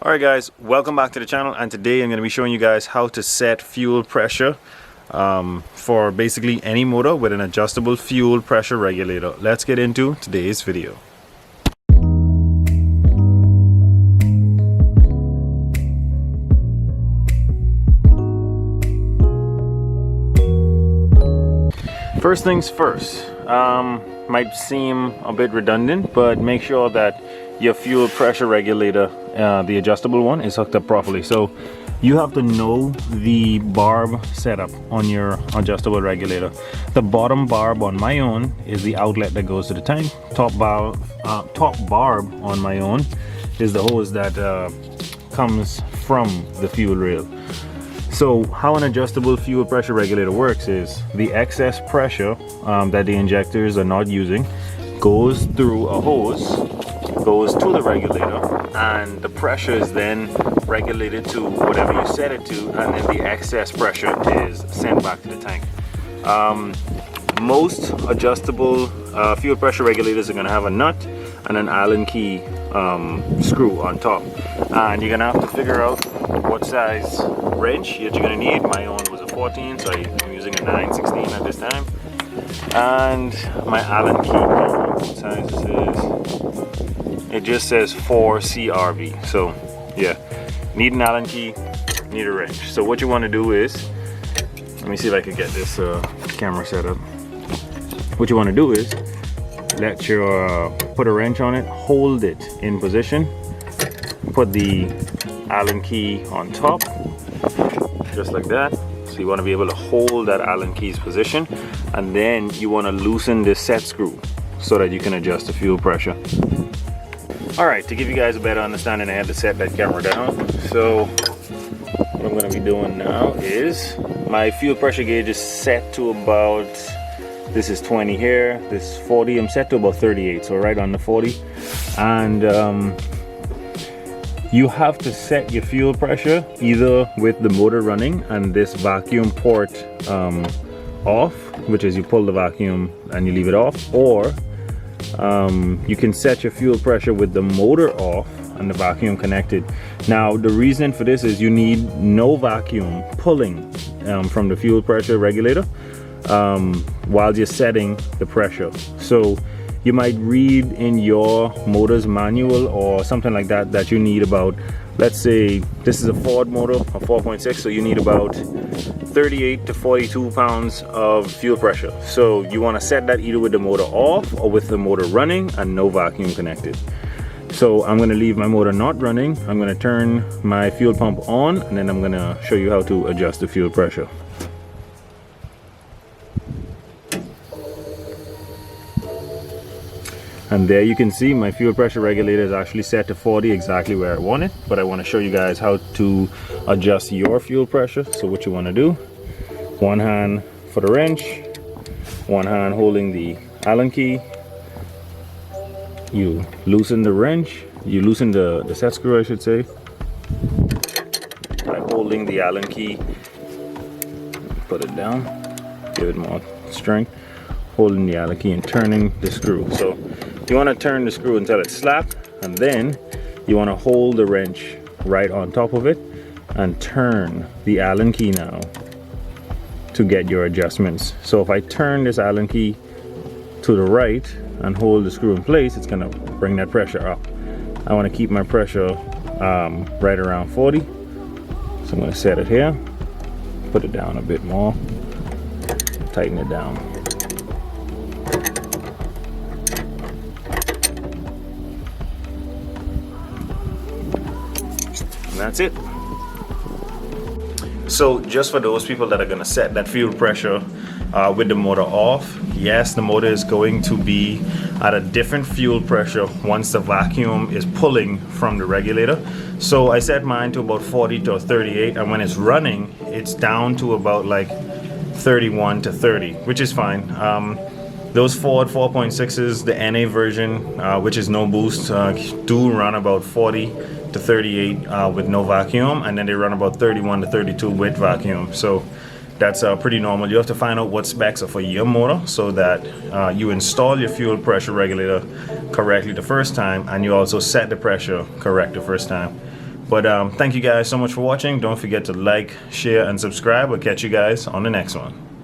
Alright guys, welcome back to the channel, and today I'm going to be showing you guys how to set fuel pressure for basically any motor with an adjustable fuel pressure regulator. Let's get into today's video. First things first, might seem a bit redundant, but make sure that your fuel pressure regulator, the adjustable one, is hooked up properly. So you have to know the barb setup on your adjustable regulator. The bottom barb on my own is the outlet that goes to the tank. Top barb on my own is the hose that comes from the fuel rail. So how an adjustable fuel pressure regulator works is the excess pressure that the injectors are not using goes through a hose, goes to the regulator, and the pressure is then regulated to whatever you set it to, and then the excess pressure is sent back to the tank. Most adjustable fuel pressure regulators are going to have a nut and an Allen key screw on top, and you're gonna have to figure out what size wrench that you're gonna need. My own was a 14, so I'm using a 9/16 at this time, and my Allen key. What size this is? It just says 4 CRV. So yeah, need an Allen key, need a wrench. So what you want to do is, let me see if I can get this camera set up. What you want to do is let your put a wrench on it, hold it in position, put the Allen key on top, just like that. So you want to be able to hold that Allen key's position, and then you want to loosen this set screw so that you can adjust the fuel pressure. Alright, to give you guys a better understanding, I had to set that camera down. So what I'm going to be doing now is, my fuel pressure gauge is set to about, this is 20 here, this is 40, I'm set to about 38, so right on the 40. And you have to set your fuel pressure either with the motor running and this vacuum port off, which is you pull the vacuum and you leave it off, or you can set your fuel pressure with the motor off and the vacuum connected. Now the reason for this is you need no vacuum pulling from the fuel pressure regulator while you're setting the pressure. So you might read in your motor's manual or something like that that you need about, let's say this is a Ford motor, a 4.6, so you need about 38 to 42 pounds of fuel pressure. So you want to set that either with the motor off or with the motor running and no vacuum connected. So I'm going to leave my motor not running, I'm going to turn my fuel pump on, and then I'm going to show you how to adjust the fuel pressure. And there you can see my fuel pressure regulator is actually set to 40, exactly where I want it. But I want to show you guys how to adjust your fuel pressure. So what you want to do, one hand for the wrench, one hand holding the Allen key. You loosen the wrench, you loosen the set screw, I should say, by holding the Allen key. Put it down, give it more strength, holding the Allen key and turning the screw. So you want to turn the screw until it's slack, and then you want to hold the wrench right on top of it and turn the Allen key now to get your adjustments. So if I turn this Allen key to the right and hold the screw in place, it's going to bring that pressure up. I want to keep my pressure right around 40, so I'm going to set it here, put it down a bit more, tighten it down. And that's it. So just for those people that are going to set that fuel pressure with the motor off, yes, the motor is going to be at a different fuel pressure once the vacuum is pulling from the regulator. So I set mine to about 40 to 38, and when it's running it's down to about like 31 to 30, which is fine. Those Ford 4.6s, the NA version, which is no boost, do run about 40 to 38 with no vacuum, and then they run about 31 to 32 with vacuum. So that's pretty normal. You have to find out what specs are for your motor so that you install your fuel pressure regulator correctly the first time, and you also set the pressure correct the first time. But thank you guys so much for watching. Don't forget to like, share, and subscribe. We'll catch you guys on the next one.